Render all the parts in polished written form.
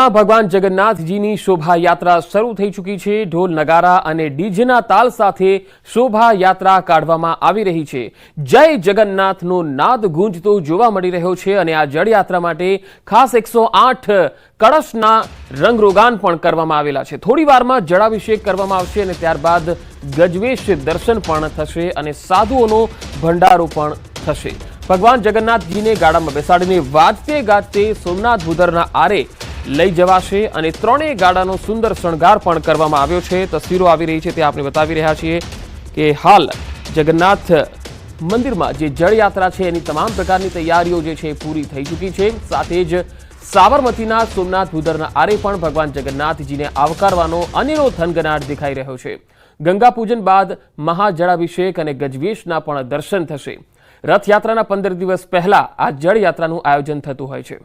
રાજ્યમાં ભગવાન જગન્નાથજીની શોભાયાત્રા શરૂ થઈ ચૂકી છે। ઢોલ નગારા અને ડીજેના તાલ સાથે શોભાયાત્રા કાઢવામાં આવી રહી છે। જય જગન્નાથનો નાદ ગુંજતો જોવા મળી રહ્યો છે અને આ જળયાત્રા માટે ખાસ 108 કળશના રંગરોગાન પણ કરવામાં આવેલા છે। થોડી વારમાં જળાભિષેક કરવામાં આવશે અને ત્યારબાદ ગજવેશ દર્શન પણ થશે અને સાધુઓનો ભંડારો પણ થશે। ભગવાન જગન્નાથજીને ગાડામાં બેસાડીને વાજતે ગાજતે સોમનાથ ભૂદરના આરે લઈ જવાશે અને ત્રણેય ગાડાનો સુંદર શણગાર પણ કરવામાં આવ્યો છે। તસવીરો આવી રહી છે તે આપણે બતાવી રહ્યા છીએ કે હાલ જગન્નાથ મંદિરમાં જે જળયાત્રા છે એની તમામ પ્રકારની તૈયારીઓ જે છે પૂરી થઈ ચૂકી છે। સાથે જ સાબરમતીના સોમનાથ ભૂદરના આરે પણ ભગવાન જગન્નાથજીને આવકારવાનો અનેરો થનગનાટ દેખાઈ રહ્યો છે। ગંગા પૂજન બાદ મહાજળાભિષેક અને ગજવેશના પણ દર્શન થશે। રથયાત્રાના 15 દિવસ પહેલા આ જળયાત્રાનું આયોજન થતું હોય છે।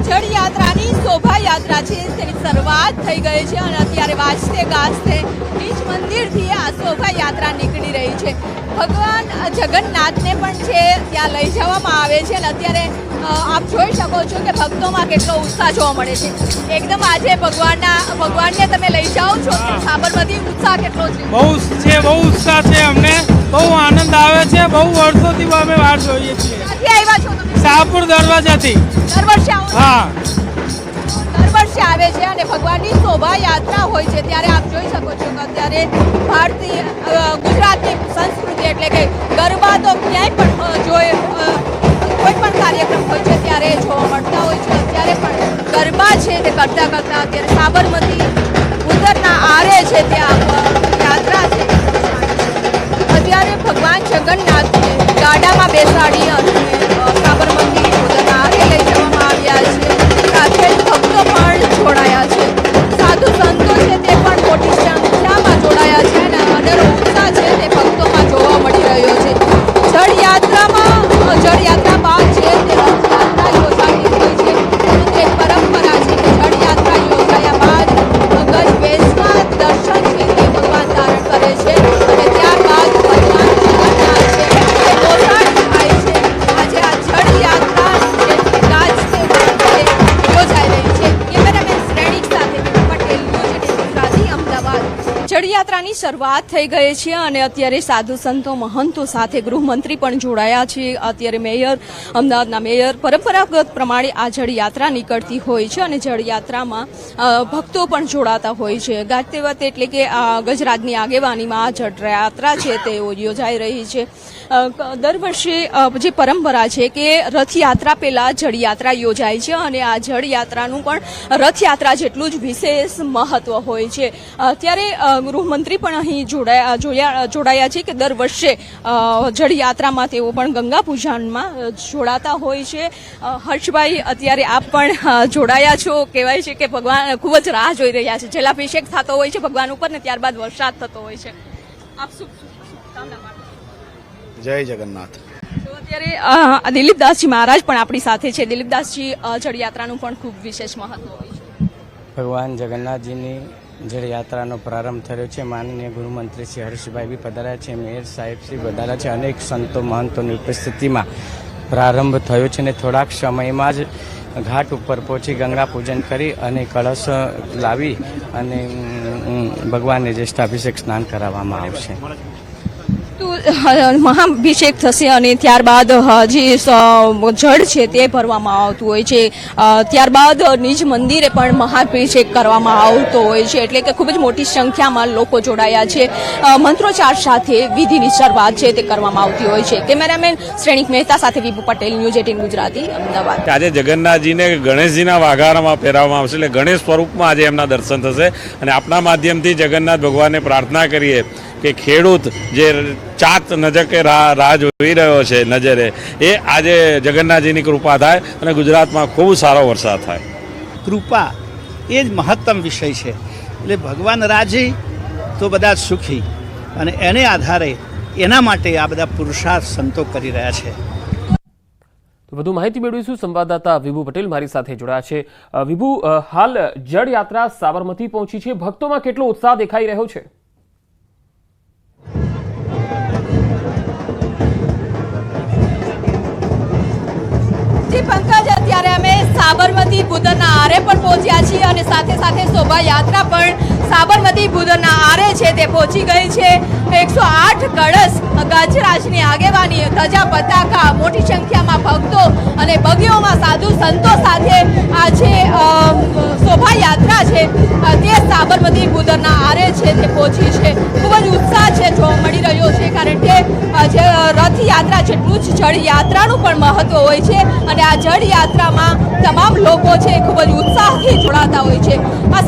જળયાત્રાની શોભાયાત્રા છે તેની શરૂઆત થઈ ગઈ છે અને અત્યારે વાજતે ગાજતે નીચ મંદિરથી આ શોભાયાત્રા નીકળી રહી છે। ભગવાન જગન્નાથને પણ છે ત્યાં લઈ જવામાં આવે છે અને અત્યારે આપ જોઈ શકો છો કે ભક્તોમાં કેટલો ઉત્સાહ જોવા મળે છે। એકદમ આજે ભગવાનને તમે લઈ જાઓ છો સાબરમતી, ઉત્સાહ કેટલો છે? બહુ ઉત્સાહ છે, અમને બહુ આનંદ આવે છે। બહુ વર્ષોથી અમે વાટ જોઈએ છીએ। ક્યાંથી આવ્યા છો તમે? શાહપુર દરવાજાથી। દર વર્ષે આવો? હા, દર વર્ષે આવે છે અને ભગવાનની શોભાયાત્રા હોય છે ત્યારે આપ જોઈ શકો છો કે અત્યારે ભારતીય ગુજરાતની સંસ્કૃતિ એટલે કે ગરબા તો ક્યાંય પણ કોઈ પણ કાર્યક્રમ હોય છે ત્યારે જોવા મળતા હોય છે। અત્યારે પણ ગરબા છે તે કરતા કરતા અત્યારે સાબરમતી ઉત્તરના આરે છે ત્યાં યાત્રા છે। અત્યારે ભગવાન જગન્નાથને ગાડામાં બેસાડી અને સાબરમતી ઉત્તરના આરે લઈ જવામાં આવ્યા છે। સાથે ભક્તો પણ જોડાયા છે, સાધુ સંતો છે તે પણ મોટી સંખ્યામાં જોડાયા છે અને અનેરો ઉત્સાહ છે તે ભક્તોમાં જોવા મળી રહ્યો છે। જળયાત્રા બાદ છે તે રથયાત્રા યોજાતી હોય છે। એક પરંપરા છે કે જળયાત્રા યોજાયા બાદ ગજવેશના દર્શન છે તે ભગવાન ધારણ કરે છે અને ત્યારબાદ ભગવાન જગન્નાથ છે તે ગોસાણ થાય છે। આજે આ જળયાત્રા છે ગાજતે યોજાઈ રહી છે। કેમેરામેન શ્રેણીક સાથે પટેલ, ન્યૂઝ 18 ગુજરાતી, અમદાવાદ। જળયાત્રાની શરૂઆત થઈ ગઈ છે અને અત્યારે સાધુ સંતો, મહંતો સાથે ગૃહમંત્રી પણ જોડાયા છે। અત્યારે મેયર, અમદાવાદના મેયર, પરંપરાગત પ્રમાણે આ જળયાત્રા નીકળતી હોય છે અને જળયાત્રામાં ભક્તો પણ જોડાતા હોય છે। ગાજતે વખતે એટલે કે ગજરાજની આગેવાનીમાં આ જળયાત્રા છે તે યોજાઈ રહી છે। દર વર્ષે જે પરંપરા છે કે રથયાત્રા પહેલા જળયાત્રા યોજાય છે અને આ જળયાત્રાનું પણ રથયાત્રા જેટલું જ વિશેષ મહત્વ હોય છે। અત્યારે ગૃહમંત્રી પણ અહીં જોડાયા છે કે દર વર્ષે જળયાત્રામાં તેઓ પણ ગંગા પૂજનમાં જોડાતા હોય છે। હર્ષભાઈ, અત્યારે આપ પણ જોડાયા છો, કહેવાય છે કે ભગવાન ખૂબ જ રાહ જોઈ રહ્યા છે। જલાભિષેક થતો હોય છે ભગવાન ઉપર ને ત્યારબાદ વરસાદ થતો હોય છે। આપ શુભકામના પાઠવો। જય જગન્નાથ। અત્યારે દિલીપદાસજી મહારાજ પણ આપણી સાથે છે। દિલીપદાસજી, જળયાત્રાનું પણ ખૂબ વિશેષ મહત્વ હોય છે। ભગવાન જગન્નાથજીની જળયાત્રાનો પ્રારંભ થયો છે। માનનીય ગૃહમંત્રી શ્રી હર્ષભાઈ બી પધાર્યા છે, મેયર સાહેબ શ્રી પધાર્યા છે, અનેક સંતો મહંતોની ઉપસ્થિતિમાં પ્રારંભ થયો છે અને થોડાક સમયમાં જ ઘાટ ઉપર પહોંચી ગંગા પૂજન કરી અને કળશ લાવી અને ભગવાનને જ્યેષ્ઠાભિષેક સ્નાન કરાવવામાં આવશે। તો મહાભિષેક થશે અને ત્યારબાદ જે જળ છે તે ભરવામાં આવતું હોય છે। ત્યારબાદ નિજ મંદિરે પણ મહાભિષેક કરવામાં આવતો હોય છે એટલે કે ખૂબ જ મોટી સંખ્યામાં લોકો જોડાયા છે। મંત્રોચ્ચાર સાથે વિધિની શરૂઆત છે તે કરવામાં આવતી હોય છે। કેમેરામેન શ્રેણીક મહેતા સાથે વિભુ પટેલ, ન્યૂઝ 18 ગુજરાતી, અમદાવાદ। આજે જગન્નાથજીને ગણેશજીના વાઘારામાં પહેરાવવામાં આવશે એટલે ગણેશ સ્વરૂપમાં આજે એમના દર્શન થશે અને આપણા માધ્યમથી જગન્નાથ ભગવાનને પ્રાર્થના કરીએ કે ખેડૂત જે ચાત નજકે રાહ જોઈ રહ્યો છે નજરે, એ આજે જગન્નાથજીની કૃપા થાય અને ગુજરાતમાં ખૂબ સારો વરસાદ થાય। કૃપા એ જ મહત્તમ વિષય છે એટલે ભગવાન રાજી તો બધા સુખી અને એને આધારે એના માટે આ બધા પુરુષાર્થ સંતો કરી રહ્યા છે। વધુ માહિતી મેળવીશું, સંવાદદાતા વિભુ પટેલ મારી સાથે જોડાયા છે। વિભુ, હાલ જળયાત્રા સાબરમતી પહોંચી છે, ભક્તોમાં કેટલો ઉત્સાહ દેખાઈ રહ્યો છે? પંકજ, સાબરમતી ભૂદરના આરે પણ પહોંચ્યા છીએ અને સાથે સાથે શોભાયાત્રા પણ સાબરમતી ભૂદરના આરે છે તે પહોંચી ગઈ છે. 108 કળશ ગજરાજની આગેવાની, ધજા પતાકા, મોટી સંખ્યામાં ભક્તો અને બગીઓમાં સાધુ સંતો સાથે આ જે શોભાયાત્રા છે તે સાબરમતી ભૂદરના આરે છે તે પહોંચી છે. ખૂબ જ ઉત્સાહ છે જોવા મળી રહ્યો છે, કારણ કે જે રથયાત્રા જેટલું જ જળયાત્રાનું પણ મહત્વ હોય છે અને આ જળયાત્રામાં તમામ લોકો છે ખૂબ જ ઉત્સાહથી જોડાતા હોય છે. આ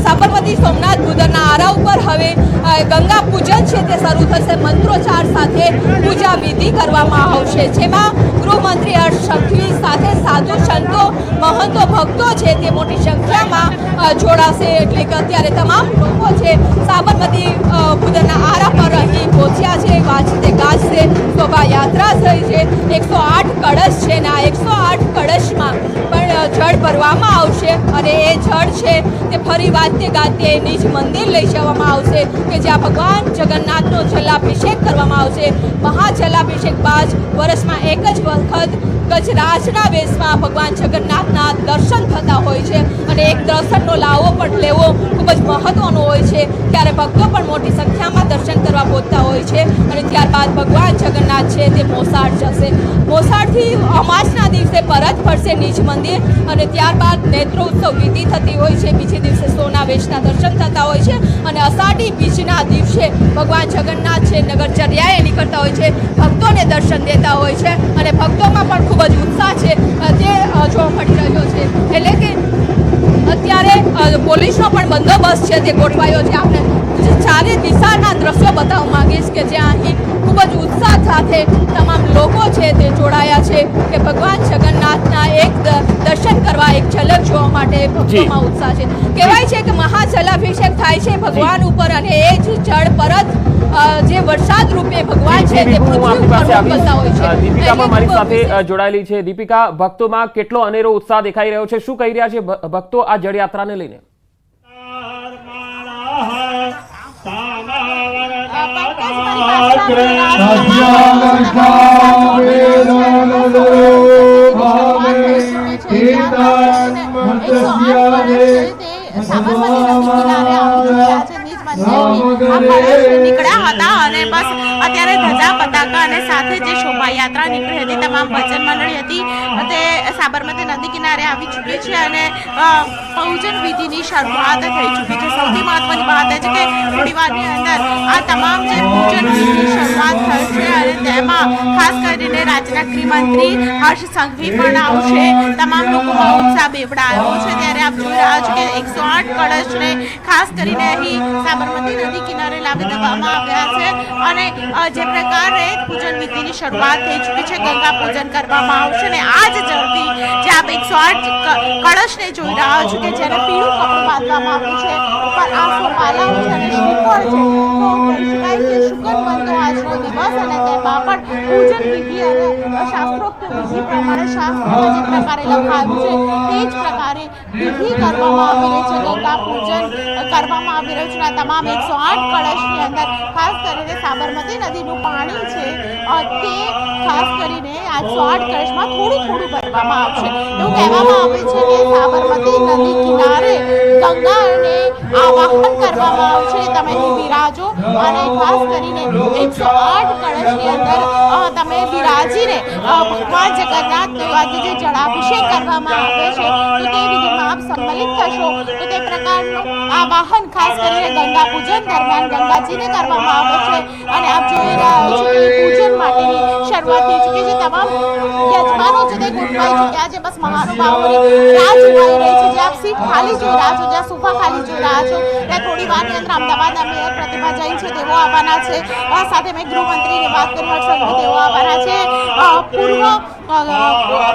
સાબરમતી સોમનાથ ભૂદરના આરા ઉપર હવે ગંગા પૂજન છે તે શરૂ થશે. મંત્રોચ્ચાર સાથે પૂજા વિધિ કરવામાં આવશે, જેમાં ગૃહમંત્રી હર્ષ સંઘવી સાથે સાધુ સંતો, મહંતો, ભક્તો છે તે મોટી સંખ્યામાં જોડાશે. એટલે કે અત્યારે તમામ લોકો છે સાબરમતી ભૂદરના આરા પર અહીં પહોંચ્યા છે. વાજતે ગાજતે શોભાયાત્રા થઈ છે. 108 કળશ છે ને આ 108 કળશમાં પણ જળ ભરવામાં આવશે અને એ જળ છે તે ફરી વાજતે ગાજતે નિજ મંદિર લઈ જવામાં આવશે કે જ્યાં ભગવાન જગન્નાથનો જલાભિષેક કરવામાં આવશે. મહાજલાભિષેક બાદ વર્ષમાં એક જ વખત ગજરાજના વેશમાં ભગવાન જગન્નાથના દર્શન થતા હોય છે અને એક દર્શનનો લાવો પણ લેવો ખૂબ જ મહત્વનો હોય છે. ત્યારે ભક્તો પણ મોટી સંખ્યામાં દર્શન કરવા પહોંચતા હોય છે અને ત્યારબાદ ભગવાન જગન્નાથ છે તે મોસાળ જશે. મોસાળથી અમાસના દિવસે પરત ફરશે નિજ મંદિર અને ત્યારબાદ નેત્રોત્સવ વિધિ થતી હોય છે. બીજે દિવસે સોના વેશના દર્શન થતા હોય છે અને અષાઢી બીજના દિવસે ભગવાન જગન્નાથ છે નગરચર્યાએ નીકળતા હોય છે, ભક્તોને દર્શન દેતા હોય છે અને ભક્તોમાં પણ ખૂબ જ ઉત્સાહ છે તે જોવા મળી રહ્યો છે. એટલે કે અત્યારે પોલીસનો પણ બંદોબસ્ત છે તે ગોઠવાયો છે. આપણે ચારે દિશાના દ્રશ્યો બતાવવા માંગીશ કે જ્યાં અહીં ખૂબ જ ઉત્સાહ સાથે તમામ લોકો છે તે જોડાયા છે કે ભગવાન જગન્નાથના એક દર્શન કરવા, એક ઝલક જોવા માટે ભક્તોમાં ઉત્સાહ છે. કહેવાય છે કે મહાજલાભિષેક થાય છે ભગવાન ઉપર અને એ જ જળ પરત જે વરસાદ રૂપે ભગવાન છે તે પૃથ્વી ઉપર મોકલતા હોય છે. દીપિકા પણ મારી સાથે જોડાયેલી છે. દીપિકા, ભક્તોમાં કેટલો અનેરો ઉત્સાહ દેખાઈ રહ્યો છે, શું કહી રહ્યા છે ભક્તો આ જળયાત્રાને લઈને? નીકળ્યા હતા અને બસ અત્યારે ધજા પતાકા અને સાથે જે શોભાયાત્રા નીકળી હતી, તમામ ભજન મંડળી હતી તે સાબરમતી નદી કિનારે આવી ચૂકી છે અને પૂજન વિધિની શરૂઆત થઈ ચૂકી છે. સૌથી મહત્વની વાત એ છે કે થોડી વારની અંદર આ તમામ જે પૂજન વિધિની શરૂઆત થઈ છે અને તેમાં ખાસ કરીને રાજ્યના ગૃહમંત્રી હર્ષ સંઘવી પણ આવશે. તમામ લોકોમાં ઉત્સાહ બેવડાયો છે. ત્યારે આપ જોઈ રહ્યા છો કે 108 કળશને ખાસ કરીને અહીં સાબરમતી નદી કિનારે લાવી દેવામાં આવ્યા છે અને જે પ્રકારે પૂજન વિધિની શરૂઆત થઈ ચૂકી છે, ગંગા પૂજન કરવામાં આવશે અને આ જ જળથી જે આપ 108 કળશને જોઈ રહ્યા છો કે જેને પીળું કપડું બાંધવામાં આવ્યું છે, ઉપર આસો માલાઓ છે અને શ્રીફળ છે, તો કહી શકાય કે શુકન બંધો આજનો દિવસ અને તેમાં પણ પૂજન વિધિ અને શાસ્ત્રોક્ત વિધિ પ્રમાણે શાસ્ત્રમાં જે પ્રકારે લખાયું છે તે જ પ્રકારે વિધિ કરવામાં આવી રહી છે. ગંગા પૂજન કરવામાં આવી રહ્યું છે. તમામ 108 કળશની અંદર ખાસ કરીને સાબરમતી નદીનું પાણી છે તે ખાસ કરીને આ 108 કળશમાં થોડું થોડું ભરવામાં આવશે. એવું કહેવામાં આવે છે કે સાબરમતી નદી કિનારે ગંગાને આવાહન કરવામાં આવશે. તમે અહીં બિરાજો અને ખાસ કરીને 108 કળશની અંદર તમે બિરાજીને ભગવાન જગન્નાથનો આજે જે જળાભિષેક કરવામાં આવે છે તો તે વિધિમાં આપ સંમલિત થશો. તો તે પ્રકારનું આવાહન ખાસ કરીને ગંગા પૂજન દરમિયાન ગંગાજીને કરવામાં આવે છે અને આપ જોઈ રહ્યા છો કે પૂજન માટેની શરૂઆત થઈ ચૂકી છે. તમામ યજમાનો છે તે ગોઠવાઈ ચૂક્યા છે. બસ મહાનુભાવોની રાહ જોવાઈ રહી છે. જે આપ સીટ ખાલી જોઈ રહ્યા છો, જ્યાં સોફા ખાલી જોઈ રહ્યા છો, ત્યાં થોડી વારની અંદર અમદાવાદના મેયર પ્રતિભા જૈન છે તેઓ આવવાના છે. સાથે મેં ગૃહમંત્રીની વાત કરી હર્ષ સંઘવી તેઓ આવવાના છે.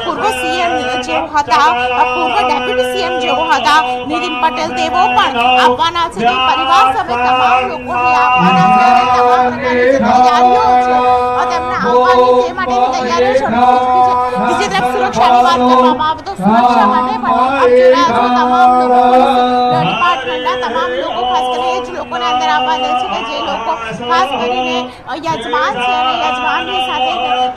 પૂર્વ સીએમ જેઓ હતા, પૂર્વ ડેપ્યુટી સીએમ જેઓ હતા નીતિન પટેલ તેઓ પણ આવવાના છે. તો પરિવાર સમેત તમામ લોકો આવવાના છે અને તમામ પ્રકારની જે તૈયારીઓ છે તેમને આવવાની તે માટેની તૈયારીઓ શરૂ થઈ ચૂકી છે. બીજી તરફ સુરક્ષાની વાત કરવામાં આવે તો સુરક્ષા માટે પણ આપ જોઈ રહ્યા છો તમામ લોકો ડિપાર્ટમેન્ટના તમામ લોકો ખાસ કરીને એ જ લોકોને અંદર આવવા દે છે કે જે લોકો ખાસ કરીને યજમાન છે અને યજમાનની સાથે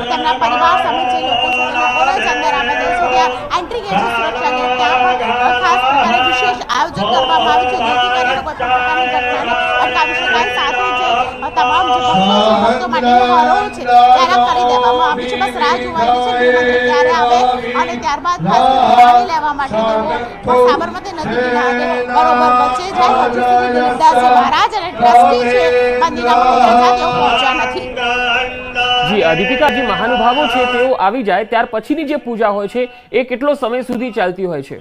તેમના પરિવાર સમેત જે લોકો છે તે લોકોને જ અંદર આવવા દે છે. ત્યાં એન્ટ્રી ગેટ છે સુરક્ષા ગેટ ત્યાં પણ ખાસ પ્રકારે વિશેષ આયોજન કરવામાં આવ્યું છે જેથી કરીને કોઈ પણ પ્રકારની ઘટનાને અટકાવી શકાય. સાથે જે તમામ જે ભક્તો માટેની હરોળ છે ત્યારે કરી દેવામાં આવી છે. બસ રાહ જોવાની છે ગૃહમંત્રી ક્યારે આવે અને ત્યારબાદ ખાસ પાણી લેવા માટે તેઓ સાબરમતી નદી કિનારે બરોબર વચ્ચે જાય. હજુ સુધી દિલીપદાસજી મહારાજ અને ટ્રસ્ટી છે મંદિરના મુખ્ય તેઓ પહોંચ્યા નથી. જી દીપિકા, જે મહાનુભાવો છે તેઓ આવી જાય ત્યાર પછીની જે પૂજા હોય છે એ કેટલો સમય સુધી ચાલતી હોય છે?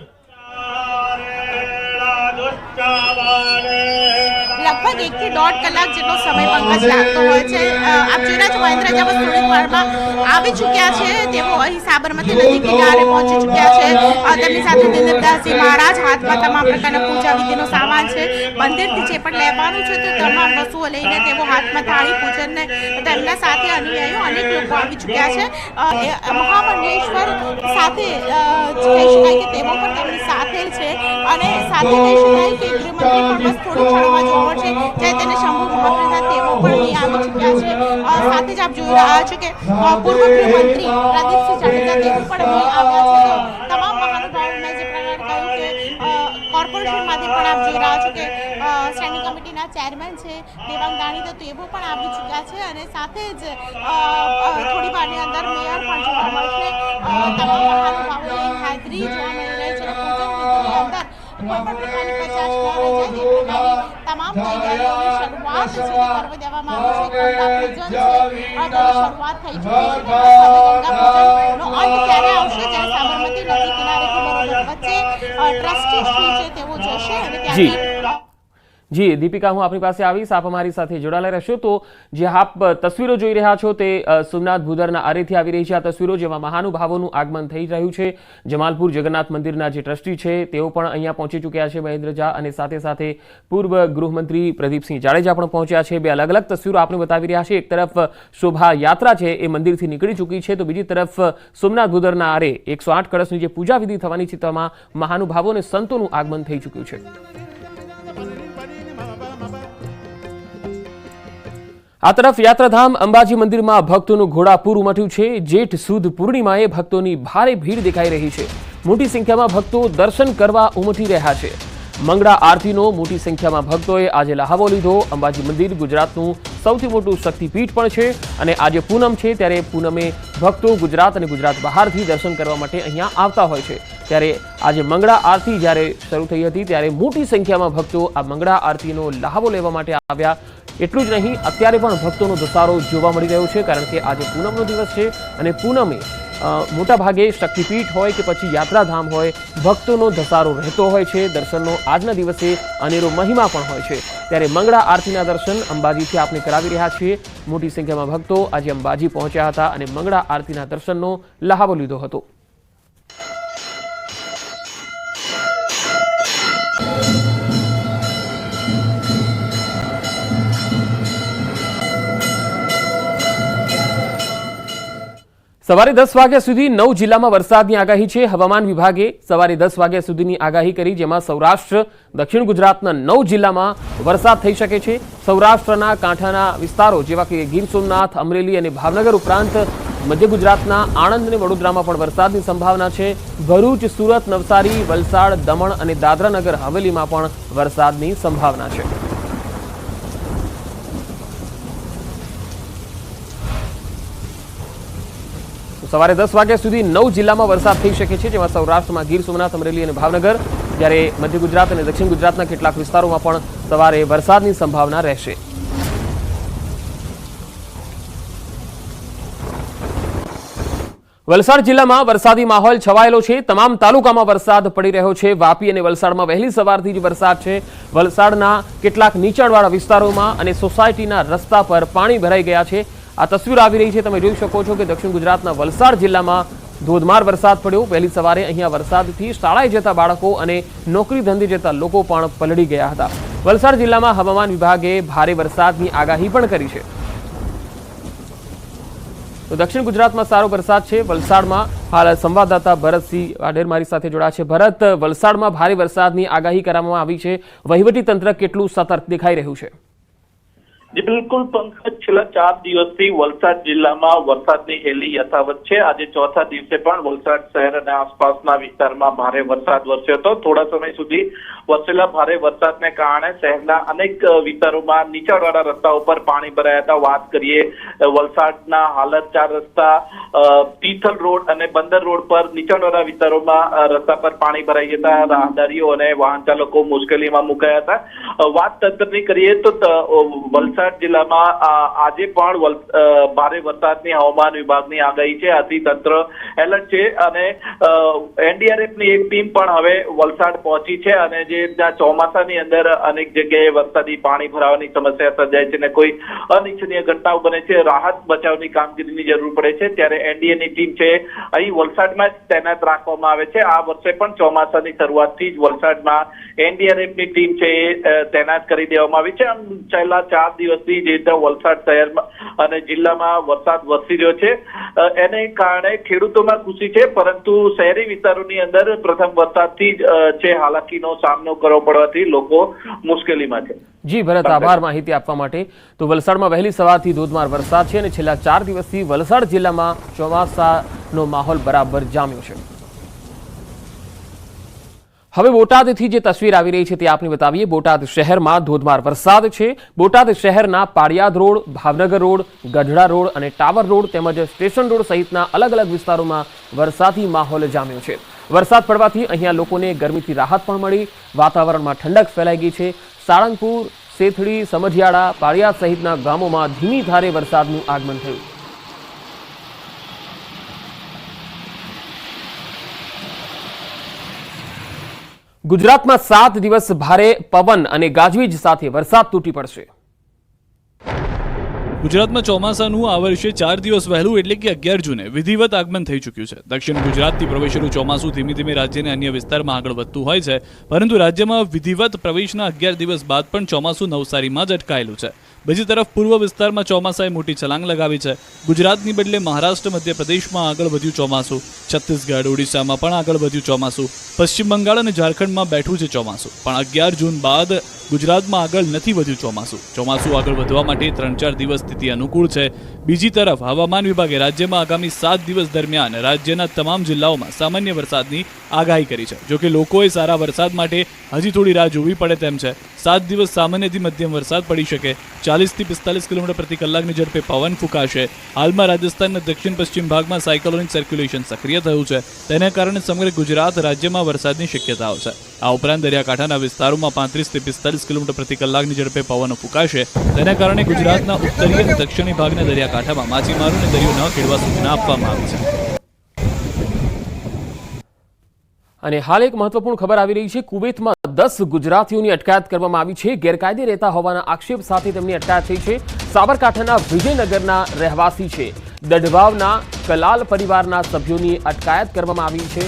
લગભગ 1 થી 1.5 કલાક જેટલો સમય પંકજ લાગતો હોય છે. આપ જોઈ રહ્યા છો મહેન્દ્ર જેવો થોડીક વારમાં આવી ચૂક્યા છે. તેઓ અહીં સાબરમતી નદી કિનારે પહોંચી ચૂક્યા છે. તેમની સાથે દિલીપદાસજી મહારાજ હાથમાં તમામ પ્રકારના પૂજા વિધિનો સામાન છે. મંદિરથી જે પણ લેવાનું છે તે તમામ વસ્તુઓ લઈને તેઓ હાથમાં થાળી પૂજનને તેમના સાથે અનુયાયીઓ અનેક લોકો આવી ચૂક્યા છે. મહામંડલેશ્વર સાથે કહી શકાય કે તેઓ પણ તેમની સાથે છે અને સાથે કહી શકાય કે ગૃહમંત્રી પણ બસ થોડી ક્ષણમાં જોવા મળશે જ્યારે તેને શંભુ મહાપ્રસાદ તેઓ પણ અહીં આવી ચૂક્યા છે. સાથે જ આપ જોઈ રહ્યા છો કે પૂર્વ ગૃહમંત્રી પ્રદીપસિંહ જાડેજા તેઓ પણ અહીં આવ્યા છે. તો તમામ મહાનુભાવો મેં જે પ્રકારે કહ્યું કે કોર્પોરેશનમાંથી પણ આપ જોઈ રહ્યા છો કે સ્ટેન્ડિંગ કમિટીના ચેરમેન છે દેવાંગ દાણી તો તેઓ પણ આવી ચૂક્યા છે અને સાથે જ થોડી વારની અંદર મેયર પણ જોવા મળશે. તમામ મહાનુભાવોની હાજરી જોવા મળી રહી છે. પૂજન વિધિની અંદર કોઈ પણ પ્રકારની પચાસ ન રહી જાય તે પ્રકારની તમામ તૈયારીઓની શરૂઆત છે કરવા દેવામાં આવી છે. ગંગા પૂજન છે તેની શરૂઆત થઈ ચૂકી છે. હવે ગંગા પૂજનનો અંત ક્યારે આવશે જ્યારે સાબરમતી નદી કિનારેથી બરોબર વચ્ચે ટ્રસ્ટી શ્રી છે તેઓ જશે અને ત્યાંથી જી દીપિકા, હું આપની પાસે આવીશ, આપ અમારી સાથે જોડાયેલા રહેશો. તો જે આપ તસવીરો જોઈ રહ્યા છો તે સોમનાથ ભૂદરના આરેથી આવી રહી છે. આ તસવીરો જેમાં મહાનુભાવોનું આગમન થઈ રહ્યું છે. જમાલપુર જગન્નાથ મંદિરના જે ટ્રસ્ટી છે તેઓ પણ અહીંયા પહોંચી ચૂક્યા છે, મહેન્દ્ર ઝા, અને સાથે સાથે પૂર્વ ગૃહમંત્રી પ્રદીપસિંહ જાડેજા પણ પહોંચ્યા છે. બે અલગ અલગ તસવીરો આપણે બતાવી રહ્યા છે. એક તરફ શોભાયાત્રા છે એ મંદિરથી નીકળી ચૂકી છે, તો બીજી તરફ સોમનાથ ભૂદરના આરે 108 કળશની જે પૂજા વિધિ થવાની છે તેમાં મહાનુભાવો અને સંતોનું આગમન થઈ ચૂક્યું છે. આ તરફ યાત્રાધામ અંબાજી મંદિરમાં ભક્તોનું ઘોડાપૂર ઉમટ્યું છે. જેઠ સુદ પૂર્ણિમાએ ભક્તોની ભારે ભીડ દેખાઈ રહી છે. મોટી સંખ્યામાં ભક્તો દર્શન કરવા ઉમટી રહ્યા છે. મંગળા આરતીનો મોટી સંખ્યામાં ભક્તોએ આજે લહાવો લીધો. અંબાજી મંદિર ગુજરાતનું સૌથી મોટું શક્તિપીઠ પણ છે અને આજે પૂનમ છે ત્યારે પૂનમે ભક્તો ગુજરાત અને ગુજરાત બહારથી દર્શન કરવા માટે અહીંયા આવતા હોય છે. ત્યારે આજે મંગળા આરતી જ્યારે શરૂ થઈ હતી ત્યારે મોટી સંખ્યામાં ભક્તો આ મંગળા આરતીનો લહાવો લેવા માટે આવ્યા. એટલું જ નહીં, અત્યારે પણ ભક્તોનો ધસારો જોવા મળી રહ્યો છે કારણ કે આજે પૂનમનો દિવસ છે અને પૂનમે મોટાભાગે શક્તિપીઠ હોય કે પછી યાત્રાધામ હોય, ભક્તોનો ધસારો રહેતો હોય છે. દર્શનનો આજના દિવસે અનેરો મહિમા પણ હોય છે. ત્યારે મંગળા આરતીના દર્શન અંબાજીથી આપણે કરાવી રહ્યા છીએ. મોટી સંખ્યામાં ભક્તો આજે અંબાજી પહોંચ્યા હતા અને મંગળા આરતીના દર્શનનો લહાવો લીધો હતો. સવારે 10 વાગ્યા સુધી 9 જિલ્લામાં વરસાદની આગાહી છે. હવામાન વિભાગે સવારે 10 વાગ્યા સુધીની આગાહી કરી, જેમાં સૌરાષ્ટ્ર, દક્ષિણ ગુજરાતના 9 જિલ્લામાં વરસાદ થઈ શકે છે. સૌરાષ્ટ્રના કાંઠાના વિસ્તારો જેવા કે ગીર સોમનાથ, અમરેલી અને ભાવનગર ઉપરાંત મધ્ય ગુજરાતના આણંદ અને વડોદરામાં પણ વરસાદની સંભાવના છે. ભરૂચ, સુરત, નવસારી, વલસાડ, દમણ અને દાદરાનગર હવેલીમાં પણ વરસાદની સંભાવના છે. સવારે 10 વાગ્યા સુધી 9 જિલ્લામાં વરસાદ થઈ શકે છે, જેમાં સૌરાષ્ટ્રમાં ગીર સોમનાથ, અમરેલી અને ભાવનગર, જ્યારે મધ્ય ગુજરાત અને દક્ષિણ ગુજરાતના કેટલાક વિસ્તારોમાં પણ સવારે વરસાદની સંભાવના રહેશે. વલસાડ જિલ્લામાં વરસાદી માહોલ છવાયેલો છે. તમામ તાલુકામાં વરસાદ પડી રહ્યો છે. વાપી અને વલસાડમાં વહેલી સવારથી જ વરસાદ છે. વલસાડના કેટલાક નીચાણવાળા વિસ્તારોમાં અને સોસાયટીના રસ્તા પર પાણી ભરાઈ ગયા છે. આ તસવીર આવી રહી છે, તમે જોઈ શકો છો કે દક્ષિણ ગુજરાતના વલસાડ જિલ્લામાં ધોધમાર વરસાદ પડ્યો. વહેલી સવારે અહીંયા વરસાદથી શાળાએ જતા બાળકો અને નોકરી ધંધે જતા લોકો પણ પલળી ગયા હતા. વલસાડ જિલ્લામાં હવામાન વિભાગે ભારે વરસાદની આગાહી પણ કરી છે. તો દક્ષિણ ગુજરાતમાં સારો વરસાદ છે. વલસાડમાં હાલ સંવાદદાતા ભરતસિંહ વાઢેર મારી સાથે જોડાયા છે. ભરત, વલસાડમાં ભારે વરસાદની આગાહી કરવામાં આવી છે. વહીવટી તંત્ર કેટલું સતર્ક દેખાઈ રહ્યું છે? જી બિલકુલ પંકજ, છેલ્લા 4 દિવસથી વલસાડ જિલ્લામાં વરસાદની હેલી યથાવત છે. આજે ચોથા દિવસે પણ વલસાડ શહેર અને આસપાસના વિસ્તારમાં ભારે વરસાદ વરસ્યો હતો. થોડા સમય સુધી વરસેલા ભારે વરસાદને કારણે શહેરના અનેક વિસ્તારોમાં નીચાણવાળા રસ્તાઓ પર પાણી ભરાયા હતા. વાત કરીએ વલસાડના હાલત 4 રસ્તા, તિથલ રોડ અને બંદર રોડ પર નીચાણવાળા વિસ્તારોમાં રસ્તા પર પાણી ભરાઈ જતા રાહદારીઓ અને વાહન ચાલકો મુશ્કેલીમાં મુકાયા હતા. વાત તંત્રની કરીએ તો વલસાડ જિલ્લામાં આજે પણ ભારે વરસાદની હવામાન વિભાગની આગાહી છે. આથી તંત્ર એલર્ટ છે અને એનડીઆરએફની એક ટીમ પણ હવે વલસાડ પહોંચી છે. અને જે ચોમાસાની અંદર અનેક જગ્યાએ વરસાદી પાણી ભરાવાની સમસ્યા સર્જાય છે અને કોઈ અનિચ્છનીય ઘટનાઓ બને છે, રાહત બચાવની કામગીરીની જરૂર પડે છે, ત્યારે એનડીએની ટીમ છે અહીં વલસાડમાં જ તૈનાત રાખવામાં આવે છે. આ વર્ષે પણ ચોમાસાની શરૂઆતથી જ વલસાડમાં એનડીઆરએફની ટીમ છે એ તૈનાત કરી દેવામાં આવી છે. આમ છેલ્લા 4 દિવસથી જે રીતે વલસાડ શહેરમાં અને જિલ્લામાં વરસાદ વરસી રહ્યો છે એને કારણે ખેડૂતોમાં ખુશી છે, પરંતુ શહેરી વિસ્તારોની અંદર પ્રથમ વરસાદથી જ છે હાલાકીનો સામનો કરવો પડવાથી લોકો મુશ્કેલીમાં છે. જી ભરત, આભાર માહિતી આપવા માટે. તો વલસાડમાં વહેલી સવારથી ધોધમાર વરસાદ છે અને છેલ્લા 4 દિવસથી વલસાડ જિલ્લામાં ચોમાસાનો માહોલ બરાબર જામ્યો છે. હવે બોટાદથી જે તસવીર આવી રહી છે તે આપને બતાવીએ. બોટાદ શહેરમાં ધોધમાર વરસાદ છે. બોટાદ શહેરના Paliyad road, Bhavnagar road, Gadhada road અને ટાવર રોડ તેમજ સ્ટેશન રોડ સહિતના અલગ અલગ વિસ્તારોમાં વરસાદી માહોલ જામ્યો છે. વરસાદ પડવાથી અહીંયા લોકોને ગરમીથી રાહત પણ મળી. વાતાવરણમાં ઠંડક ફેલાઈ ગઈ છે. સાળંગપુર, સેથડી, સમઢિયાળા, પાળિયાદ સહિતના ગામોમાં ધીમી ધારે વરસાદનું આગમન થયું. ગુજરાતમાં 7 દિવસ ભારે પવન અને ગાજવીજ સાથે વરસાદ તૂટી પડશે. ગુજરાતમાં ચોમાસાનું આ વર્ષે 4 દિવસ વહેલું એટલે કે 11 જૂને વિધિવત આગમન થઈ ચૂક્યું છે. દક્ષિણ ગુજરાતથી પ્રવેશેલું ચોમાસું ધીમે ધીમે રાજ્યના અન્ય વિસ્તારમાં આગળ વધતું હોય છે, પરંતુ રાજ્યમાં વિધિવત પ્રવેશના 11 દિવસ બાદ પણ ચોમાસું નવસારીમાં જ અટકાયેલું છે. બીજી તરફ પૂર્વ વિસ્તારમાં ચોમાસાએ મોટી છલાંગ લગાવી છે. ગુજરાતની બદલે મહારાષ્ટ્ર, મધ્યપ્રદેશમાં આગળ વધ્યું ચોમાસું. છત્તીસગઢ, ઓડિશામાં પણ આગળ વધ્યું ચોમાસું. પશ્ચિમ બંગાળ અને ઝારખંડમાં બેઠું છે ચોમાસું. પણ 11 જૂન બાદ ગુજરાતમાં આગળ નથી વધ્યું ચોમાસું. ચોમાસું આગળ વધવા માટે 3-4 દિવસ સ્થિતિ અનુકૂળ છે. બીજી તરફ હવામાન વિભાગે રાજ્યમાં આગામી 7 દિવસ દરમિયાન રાજ્યના તમામ જિલ્લાઓમાં સામાન્ય વરસાદની આગાહી કરી છે. જોકે લોકોએ સારા વરસાદ માટે હજી થોડી રાહ જોવી પડે તેમ છે. 7 દિવસ સામાન્યથી મધ્યમ વરસાદ પડી શકે. 40 થી 45 કિલોમીટર પ્રતિ કલાકની ઝડપે પવન ફૂંકાશે. હાલમાં રાજસ્થાનના દક્ષિણ પશ્ચિમ ભાગમાં સાયક્લોનિક સર્ક્યુલેશન સક્રિય થયું છે. તેના કારણે સમગ્ર ગુજરાત રાજ્યમાં વરસાદની શક્યતાઓ છે. આ ઉપરાંત દરિયાકાંઠાના વિસ્તારોમાં 35 થી 45 કિલોમીટર પ્રતિ કલાકની ઝડપે પવનો ફૂંકાશે. તેના કારણે ગુજરાતના ઉત્તરીય અને દક્ષિણી ભાગના દરિયાકાંઠામાં માછીમારોને દરિયો ન ખેડવા સૂચના આપવામાં આવી છે. અને હાલ એક મહત્વપૂર્ણ ખબર આવી રહી છે. કુવૈતમાં 10 ગુજરાતીઓની અટકાયત કરવામાં આવી છે. ગેરકાયદે રહેતા હોવાના આક્ષેપ સાથે તેમની અટકાયત થઈ છે. સાબરકાંઠાના વિજયનગરના રહેવાસી છે. દઢવાવના કલાલ પરિવારના સભ્યોની અટકાયત કરવામાં આવી છે.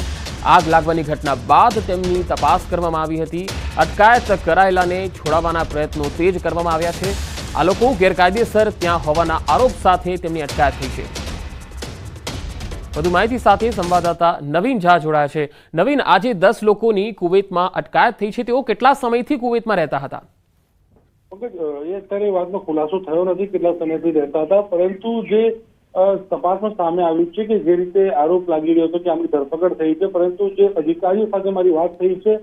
આગ લાગવાની ઘટના બાદ તેમની તપાસ કરવામાં આવી હતી. અટકાયત કરાયેલાને છોડાવવાના પ્રયત્નો તેજ કરવામાં આવ્યા છે. આ લોકો ગેરકાયદેસર ત્યાં હોવાના આરોપ સાથે તેમની અટકાયત થઈ છે. વધુ માહિતી સાથે સંવાદદાતા નવીન ઝા જોડાયા છે. નવીન, આજે 10 લોકોની કુવૈતમાં અટકાયત થઈ છે. તેઓ કેટલા સમયથી કુવૈતમાં રહેતા હતા? એ અત્યારે વાતનો ખુલાસો થયો નથી કેટલા સમયથી રહેતા હતા, પરંતુ જે તપાસમાં સામે આવ્યું છે કે જે રીતે આરોપ લાગી રહ્યો હતો કે આમની ધરપકડ થઈ છે, પરંતુ જે અધિકારીઓ સાથે મારી વાત થઈ છે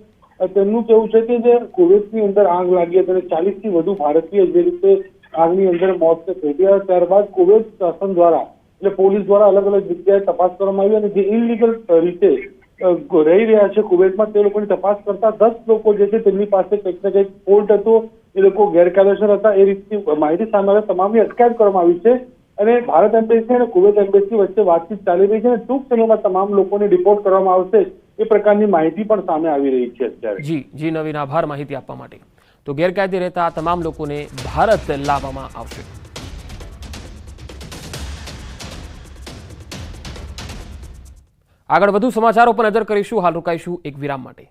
તેમનું કહેવું છે કે જે કુવૈતની અંદર આગ લાગી હતી અને 40 થી વધુ ભારતીય જે રીતે આગની અંદર મોત થઈ ગયા, ત્યારબાદ કુવૈત શાસન દ્વારા એટલે પોલીસ દ્વારા અલગ અલગ જગ્યાએ તપાસ કરવામાં આવી અને જે ઇલીગલ રીતે રહી રહ્યા છે કુવૈતમાં તે લોકોની તપાસ કરતા 10 લોકો જે છે તેમની પાસે કંઈક ને કંઈક ફોલ્ટ હતો, એ લોકો ગેરકાયદેસર હતા, એ રીતની માહિતી સામે આવે તમામની અટકાયત કરવામાં આવી છે. અને ભારત એમ્બેસી અને કુવૈત એમ્બેસી વચ્ચે વાતચીત ચાલી રહી છે અને ટૂંક સમયમાં તમામ લોકોને રિપોર્ટ કરવામાં આવશે એ પ્રકારની માહિતી પણ સામે આવી રહી છે અત્યારે. જી નવીન, આભાર માહિતી આપવા માટે. તો ગેરકાયદે રહેતા તમામ લોકોને ભારત લાવવામાં આવશે. આગળ વધુ સમાચારો પર નજર કરીશું. હાલ રોકાઈશું એક વિરામ માટે.